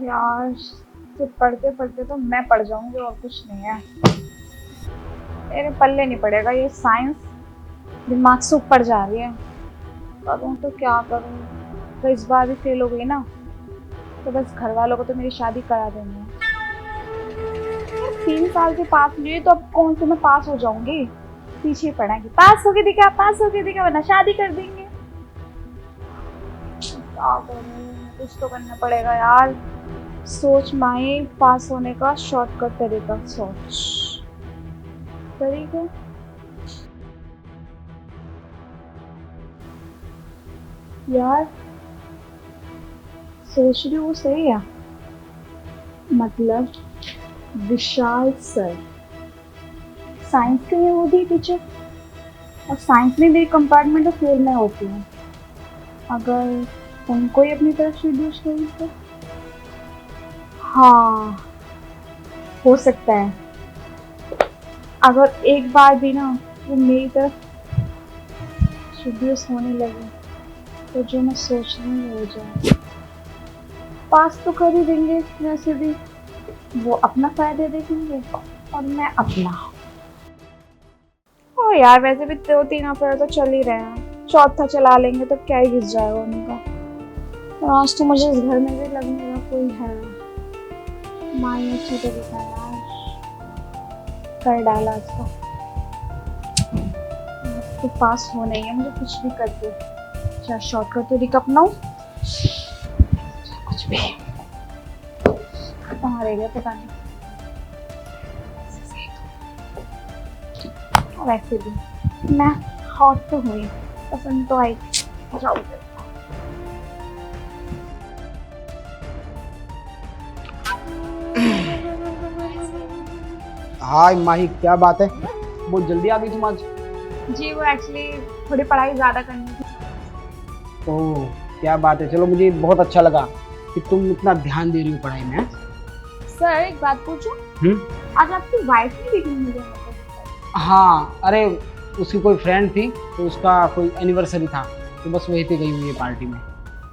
यार सिर्फ पढ़ते पढ़ते तो मैं पढ़ जाऊंगी और कुछ नहीं है। मेरे पल्ले नहीं पड़ेगा ये साइंस। दिमाग से ऊपर जा रही है। करूँ तो क्या करूँ। तो इस बार भी फेल हो गई ना तो बस घर वालों को तो मेरी शादी करा देनी है। 3 साल से पास हुई तो अब कौन से मैं पास हो जाऊंगी। पीछे पड़ेंगे पास होके दिखा पास होके दिखा वरना शादी कर देंगे। क्या करूँ कुछ तो करना पड़ेगा यार। सोच माही पास होने का शॉर्टकट तरीका सोच। तरीका यार सोच रही हूँ सही है। मतलब विशाल सर साइंस के लिए होगी टीचर और साइंस में मेरी कंपार्टमेंट तो फेल में होती है। अगर उनको ही अपनी तरफ से इंट्रोड्यूस करूँ तो हाँ हो सकता है। अगर एक बार भी ना वो मेरी तरफ इंट्रोड्यूस होने लगे तो जो मैं सोच रही हूँ हो जाए। पास तो कर ही देंगे वैसे भी। वो अपना फायदा देखेंगे और मैं अपना। ओ यार वैसे भी 2-3 अफेयर तो चल ही रहे हैं। चौथा चला लेंगे तो क्या ही घिस जाएगा उनका। और आज तो मुझे इस घर में भी लगने का कोई है। माँ ही अच्छा तरीका है यार कर डाला इसको। तो पास होना ही है मुझे कुछ भी करके। क्या शॉर्टकट तरीका अपनाऊं कुछ भी। कहाँ रह गया पता नहीं। वैसे भी मैं हॉट तो हुई पसंद तो आई जाओ। हाय माही, क्या बात है? बहुत जल्दी आ गई तुम आज। जी वो एक्चुअली थोड़ी पढ़ाई ज़्यादा करनी थी। ओह, क्या बात है। चलो, मुझे बहुत अच्छा लगा कि तुम इतना ध्यान दे रही हो पढ़ाई में। सर एक बात पूछूं। आज आपकी वाइफ नहीं दिखी मुझे यहाँ पे। हाँ, अरे उसकी कोई फ्रेंड थी तो उसका कोई एनिवर्सरी था तो बस वहीं पे गई हुई है पार्टी में।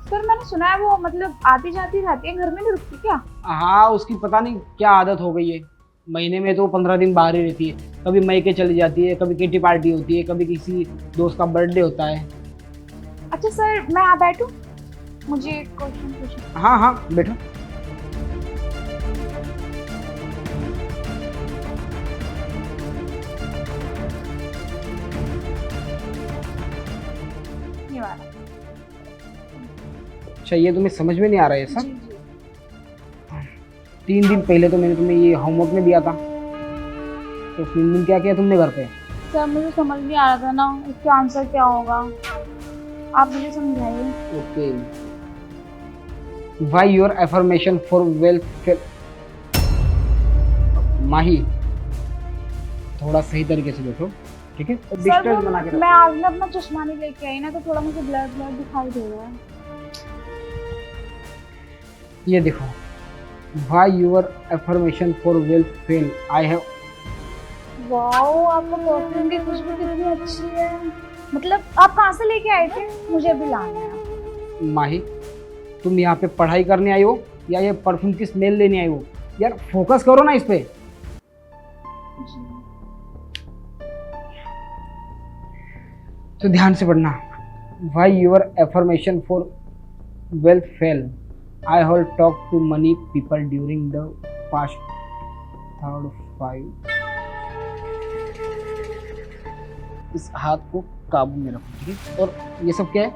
सर मैंने सुना है वो मतलब आती जाती रहती है घर में नहीं रुकती क्या। हाँ, उसकी पता नहीं क्या आदत हो गई है। महीने में तो 15 दिन बाहर ही रहती है। कभी मई के चली जाती है, कभी किटी पार्टी होती है, कभी किसी दोस्त का बर्थडे होता है। अच्छा सर मैं यहाँ बैठूं मुझे एक क्वेश्चन पूछना। हाँ हाँ, बैठो। ये वाला। अच्छा, ये तुम्हें समझ में नहीं आ रहा है ऐसा? जी जी। 3 दिन पहले तो मैंने तुम्हें ये होमवर्क में दिया था, तो 3 दिन क्या किया तुमने घर पे? सर मुझे समझ नहीं आ रहा था ना इसका आंसर क्या होगा। आप मुझे समझाइए। Okay. Why your affirmation for wealth. Mahi, थोड़ा सही तरीके से बैठो, ठीक है? और सर डिस्टेंस बना के मैं रखो। आज ना अपना चश्मा नहीं लेके आई ना तो थोड़ा मुझे ब्लर ब्लर दिखाई दे रहा है। ये देखो। Y your affirmation for wealth fail I have. Wow आपका परफ्यूम की खुशबू कितनी अच्छी है। मतलब आप कहाँ से लेके आए थे मुझे अभी लाना है। माही, तुम यहाँ पे पढ़ाई करने आई हो या ये परफ्यूम की स्मेल लेने आई हो? यार फोकस करो ना इस पे। जी। तो ध्यान से पढ़ना। Y your affirmation for wealth fell. I have talked to many people during the past third five. इस हाथ को काबू में रखो, ठीक है? और ये सब क्या है?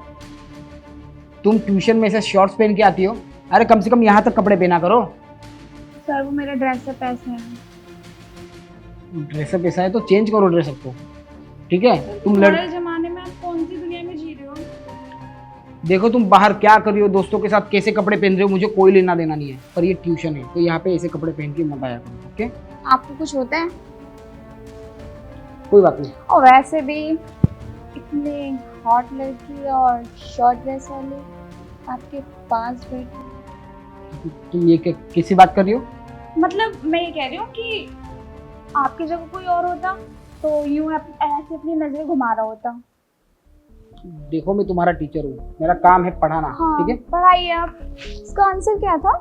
तुम ट्यूशन में से शॉर्ट्स पहन के आती हो। अरे कम से कम यहाँ तक कपड़े पहना करो। सर वो मेरे ड्रेस से पैसे हैं। ड्रेसअप ऐसा है तो चेंज करो ड्रेसअप को, ठीक है? तुम तुम्हारे जमाने में आप कौन सी दुनिया में जी रहे हो। देखो, तुम बाहर क्या कर रही हो, दोस्तों के साथ कैसे कपड़े पहन रहे हो, मुझे कोई लेना देना नहीं है। पर ये ट्यूशन है तो यहाँ पे ऐसे कपड़े पहन के मत आया करो, ओके? आपको कुछ होता है। कोई बात नहीं। और वैसे भी इतने हॉट लड़की और शॉर्ट ड्रेस वाले आपके पास बैठे। तुम ये किसी बात कर रही हो? मतलब मैं ये कह रही हूँ कि आपकी जगह कोई और होता तो यूं ऐसे अपनी नजरें घुमा रहा होता। देखो, मैं तुम्हारा टीचर हूँ, मेरा काम है पढ़ाना, हाँ ठीक है? पढ़ाइए आप। इसका आंसर क्या था।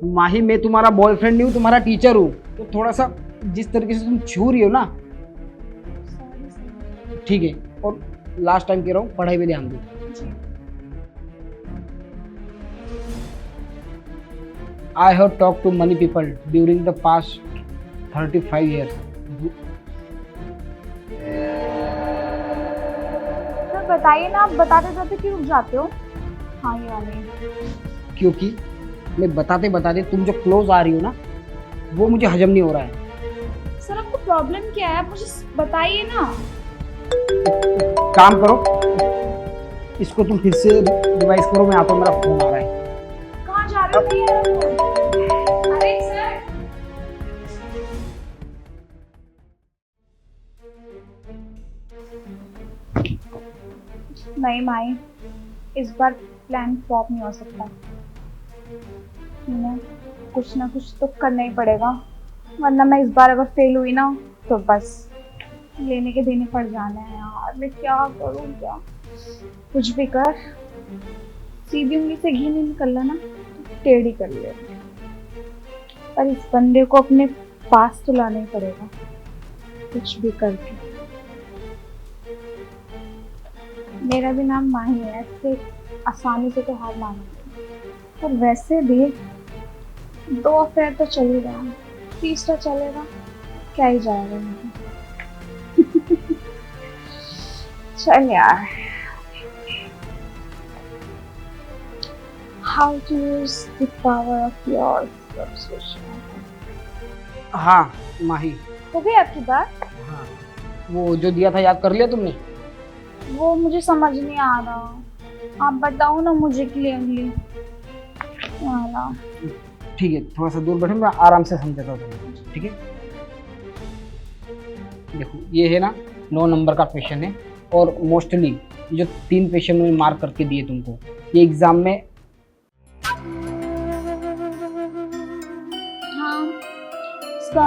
माही, मैं तुम्हारा बॉयफ्रेंड नहीं हूँ, तुम्हारा टीचर हूँ। तो थोड़ा सा जिस तरीके से तुम छू रही हो ना, सॉरी सर। ठीक है। और लास्ट टाइम कह रहा हूँ, पढ़ाई पे ध्यान दो। जी। I have talked to many people during the past 35 years. Sir बताइए ना, आप बताते जाते क्यों रुक जाते हो? हाँ ये वाले। क्योंकि मैं बताते बताते तुम जो क्लोज आ रही हो ना, वो मुझे हजम नहीं हो रहा है। सर आपको प्रॉब्लम क्या है? आप मुझे बताइए ना। काम करो, इसको तुम फिर से रिवाइज करो। मैं आता हूँ, मेरा फोन आ रहा है। कहाँ जा रहे हो? नहीं आ रहा फोन। अरे सर। नहीं माई, इस बार प्लान फ्लॉप नहीं हो सकता। कुछ ना कुछ तो करना ही पड़ेगा, वरना मैं इस बार अगर फेल हुई ना तो बस लेने के देने पड़ जाना है। यार मैं क्या करूँ क्या? कुछ भी कर, सीधी उंगली से घी नहीं निकलना ना तो टेढ़ी कर ले। पर इस बंदे को अपने पास तो लाना ही पड़ेगा, कुछ भी करके। मेरा भी नाम माही है, ऐसे आसानी से तो हार मानूंगी। और वैसे भी 2 अफेयर तो चल ही रहा है, तीसरा चलेगा क्या ही जाएगा मुझे। चल यार। How to use the power of your persuasion? हाँ माही। हो गई आपकी बात? हाँ, वो जो दिया था याद कर लिया तुमने? वो मुझे समझ नहीं आ रहा, आप बताओ ना मुझे क्लियरली। वाला ठीक है, थोड़ा सा दूर बैठो, मैं आराम से समझाता हूँ तुम्हें, ठीक है? देखो, ये है ना 9 नंबर का क्वेश्चन है। और मोस्टली जो 3 क्वेश्चन मैंने मार्क करके दिए तुमको, ये एग्जाम में। हाँ, इसका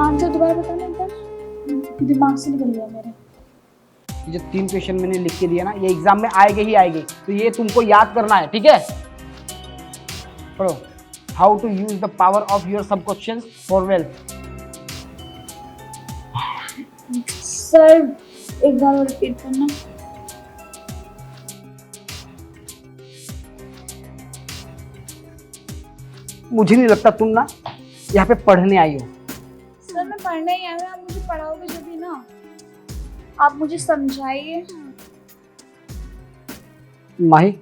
आंसर दोबारा बताना एक बार, दिमाग से निकल गया मेरे। ये जो 3 क्वेश्चन मैंने लिख के दिया ना, ये एग्जाम में आएंगे ही आएंगे, तो ये तुमको याद करना है, ठीक है? पढ़ो। How to use the power of your subconscious for wealth. Sir एक बार और रिपीट करना। मुझे नहीं लगता तुम ना यहाँ पे पढ़ने आई हो। सर मैं पढ़ने ही आया हूँ, आप मुझे पढ़ाओगे जब भी ना, आप मुझे समझाइए। माही,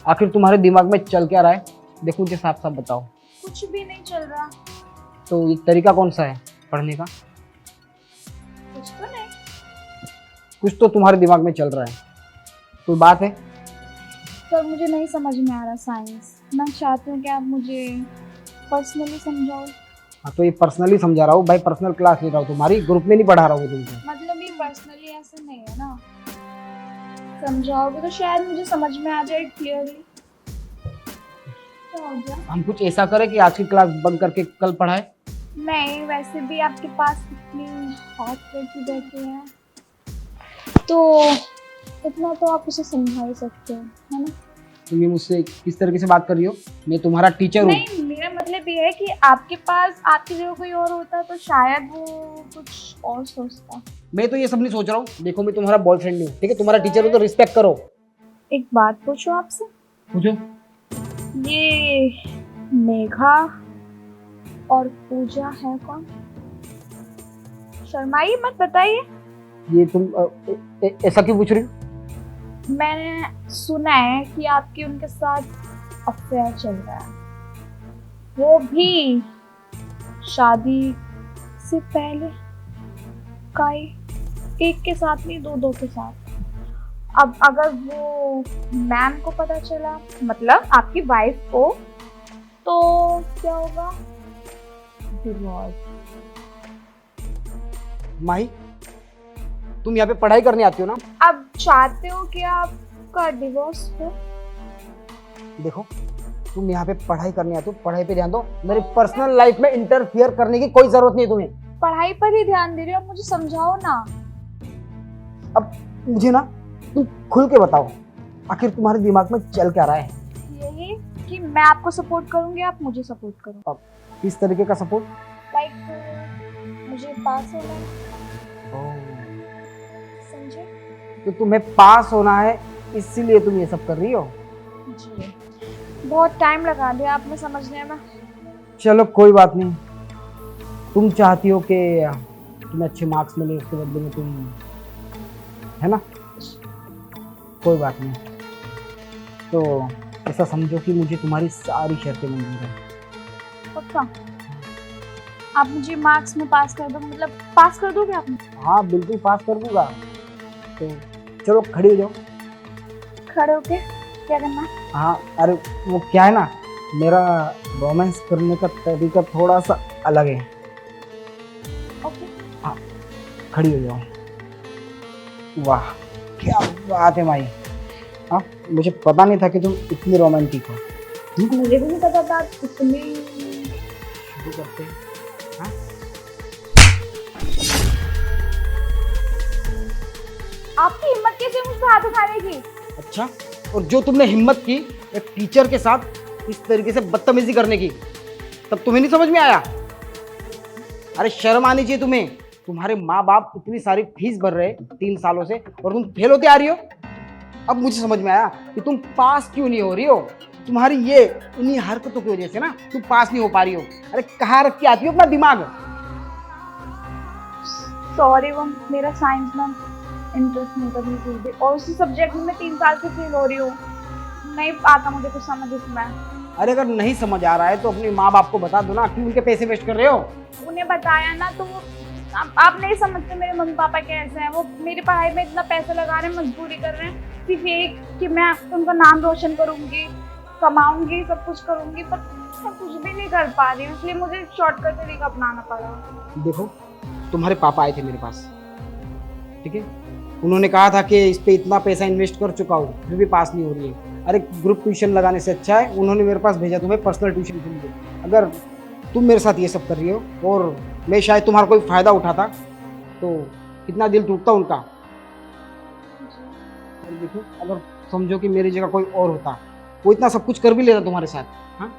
आखिर तुम्हारे दिमाग में चल क्या रहा है? देखो, मुझे साफ साफ बताओ। कुछ भी नहीं चल रहा। तो ये तरीका कौन सा है पढ़ने का? कुछ तो नहीं। कुछ तो तुम्हारे दिमाग में चल रहा है, कोई बात है? सर मुझे नहीं समझ में आ रहा साइंस, मैं चाहती हूँ कि आप मुझे पर्सनली समझाओ। हाँ, तो ये पर्सनली समझा रहा हूँ भाई, पर्सनल क्लास ले रहा हूँ तुम्हारी, ग्रुप में नहीं पढ़ा रहा हूँ तुमको। मतलब ये पर्सनली ऐसे नहीं है ना, समझाओगे तो शायद मुझे समझ में आ जाए क्लियरली। क्या हो गया? हम कुछ ऐसा करें कि आज की क्लास बंद करके कल पढ़ाए? नहीं, वैसे भी आपके पास इतनी हॉट लड़की बैठी है तो इतना तो आप उसे समझा ही सकते हो, है ना? तुम ये मुझसे किस तरीके से बात कर रही हो? मैं तुम्हारा टीचर हूँ। नहीं, मेरा मतलब ये है कि आपके पास आपकी जगह कोई और होता तो शायद वो कुछ और सोचता। मैं तो ये सब नहीं सोच रहा हूँ। देखो, मैं तुम्हारा बॉयफ्रेंड हूँ, ठीक है? तुम्हारा टीचर हूँ तो रिस्पेक्ट करो। एक बात पूछूं आपसे? पूछो। ये मेघा और पूजा है कौन? शर्माइए मत, बताइए। ये तुम ऐसा क्यों पूछ रही हो? मैंने सुना है कि आपके उनके साथ अफेयर चल रहा है, वो भी शादी से पहले का ही, एक के साथ नहीं, 2 के साथ। अब अगर वो मैम को पता चला, मतलब आपकी वाइफ को, तो क्या होगा? डिवोर्स। माही, तुम यहाँ पे पढ़ाई करने आती हो ना? अब चाहते हो कि आपका डिवोर्स हो? देखो, तुम यहाँ पे पढ़ाई करने आते हो, पढ़ाई पे ध्यान दो। मेरी पर्सनल लाइफ में इंटरफियर करने की कोई जरूरत नहीं है तुम्हें। पढ़ाई पर ही ध्यान दे रहे हो, आप मुझे समझाओ ना। अब मुझे ना तुम खुल के बताओ, आखिर तुम्हारे दिमाग में चल क्या रहा है? यही कि मैं आपको सपोर्ट करूंगी, आप मुझे सपोर्ट करो। अब किस तरीके का सपोर्ट? लाइक मुझे पास होना है, समझे? तो तुम्हें पास होना है इसीलिए तुम ये सब कर रही हो? जी, बहुत टाइम लगा दिया आपने समझने में। चलो कोई बात नहीं, तुम चाहती हो कि तुम्हें अच्छे मार्क्स मिले, उसके बदले में तुम, है ना? कोई बात नहीं, तो ऐसा समझो कि मुझे तुम्हारी सारी शर्तें मंजूर है। पक्का? आप मुझे मार्क्स में पास कर दो, मतलब पास कर दोगे आप? हाँ बिल्कुल पास कर दूंगा। तो चलो खड़ी हो जाओ। खड़े होके क्या करना है? हाँ अरे वो क्या है ना, मेरा रोमांस करने का तरीका थोड़ा सा अलग है। ओके। हाँ खड़ी हो जाओ। वाह क्या बात है माई। हाँ मुझे पता नहीं था कि तुम इतनी रोमांटिक हो। मुझे भी नहीं पता था आप इतनी। शुरू करते हैं। हाँ आपकी हिम्मत कैसे मुझ पे हाथ उठाने की? अच्छा, और जो तुमने हिम्मत की एक टीचर के साथ इस तरीके से बदतमीजी करने की, तब तुम्हें नहीं समझ में आया? अरे शर्म आनी चाहिए तुम्हें। तुम्हारे माँ बाप इतनी सारी फीस भर रहे 3 सालों से और तुम फेल होते आ रही हो। अब मुझे समझ में आया कि तुम पास क्यों नहीं हो रही हो। तुम्हारी ये इन्हीं हरकतों की वजह से ना तुम पास नहीं हो पा रही हो। अरे कहाँ रख के आती हो अपना दिमाग? सॉरी, वो मेरा साइंस में इंटरेस्ट नहीं था बिल्कुल भी, और उसी सब्जेक्ट में मैं 3 साल से फेल हो रही हूँ। नहीं आता मुझे कुछ समझ इसमें। अरे अगर नहीं समझ आ रहा है तो अपने माँ बाप को बता दो ना, क्यों उनके पैसे वेस्ट कर रहे हो? उन्हें बताया ना तो वो आप नहीं समझते मेरे मम्मी पापा कैसे हैं। वो मेरी पढ़ाई में इतना पैसा लगा रहे हैं, मजबूरी कर रहे हैं सिर्फ ये कि मैं उनका नाम रोशन करूंगी, कमाऊंगी, सब कुछ करूंगी, पर मैं कुछ भी नहीं कर पा रही हूँ, इसलिए मुझे शॉर्टकट तरीका अपनाना पड़ा। देखो तुम्हारे पापा आए थे मेरे पास, ठीक है, उन्होंने कहा था कि इस पे इतना पैसा इन्वेस्ट कर चुका हूँ फिर भी पास नहीं हो रही है। अरे ग्रुप ट्यूशन लगाने से अच्छा है उन्होंने मेरे पास भेजा तुम्हें पर्सनल ट्यूशन के लिए। अगर तुम मेरे साथ ये सब कर रही हो और मैं शायद तुम्हारा कोई फ़ायदा उठाता तो कितना दिल टूटता उनका। और देखो अगर समझो कि मेरी जगह कोई और होता वो इतना सब कुछ कर भी लेता तुम्हारे साथ, हाँ,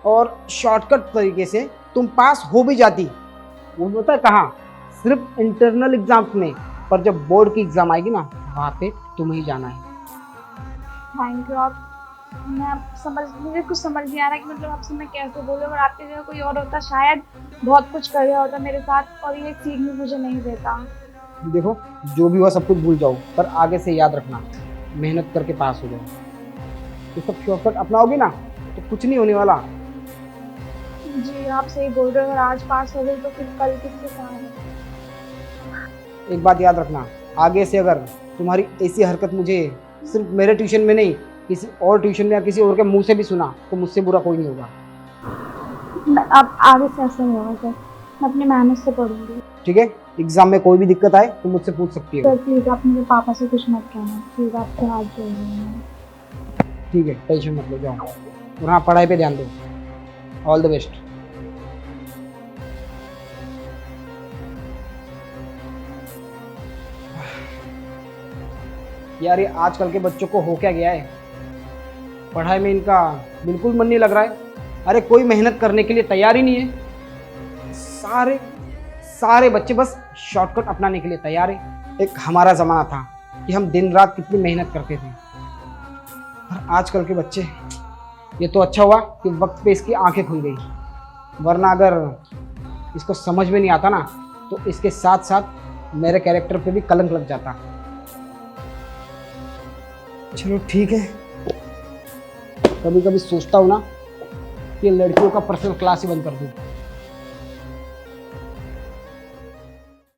और शॉर्टकट तरीके से तुम पास हो भी जाती। वो होता है कहाँ, सिर्फ इंटरनल एग्जाम्स में, पर जब बोर्ड की एग्जाम आएगी ना वहाँ पे तुम्हें ही जाना है। Thank you. आप मुझे कुछ समझ नहीं आ रहा कि मतलब आपसे मैं कैसे बोलूं। अगर आपकी जगह कोई और होता शायद बहुत कुछ कर रहा होता मेरे साथ, और ये सीख भी मुझे नहीं देता। देखो जो भी हुआ सब कुछ भूल जाओ, पर आगे से याद रखना मेहनत करके पास हो जाओ। ये सब शॉर्टकट अपनाओगी ना तो कुछ नहीं होने वाला। जी आप सही बोल रहे हो, अगर आज पास हो गई तो फिर कल किसके साथ है? एक बात याद रखना, आगे से अगर तुम्हारी ऐसी हरकत मुझे सिर्फ मेरे ट्यूशन में नहीं किसी और ट्यूशन में या किसी और के मुंह से भी सुना तो मुझसे बुरा कोई नहीं होगा। अब आगे से ऐसा नहीं होगा सर, मैं अपनी मेहनत से पढ़ूंगी। ठीक है, एग्जाम में कोई भी दिक्कत आए तो मुझसे पूछ सकती हो। सर प्लीज आप मेरे पापा से कुछ मत कहना, प्लीज आपके हाथ जोड़ रही हूँ। ठीक है टेंशन मत लो, जाओ और हाँ पढ़ाई पे ध्यान दो। All the best. यार ये आजकल के बच्चों को हो क्या गया है, पढ़ाई में इनका बिल्कुल मन नहीं लग रहा है। अरे कोई मेहनत करने के लिए तैयार ही नहीं है। सारे बच्चे बस शॉर्टकट अपनाने के लिए तैयार है। एक हमारा ज़माना था कि हम दिन रात कितनी मेहनत करते थे, और आजकल के बच्चे, ये तो अच्छा हुआ कि वक्त पे इसकी आंखें खुल गई, वरना अगर इसको समझ में नहीं आता ना तो इसके साथ साथ मेरे कैरेक्टर पे भी कलंक लग जाता। चलो ठीक है, कभी कभी सोचता हूँ ना कि लड़कियों का पर्सनल क्लास ही बंद कर दूँ।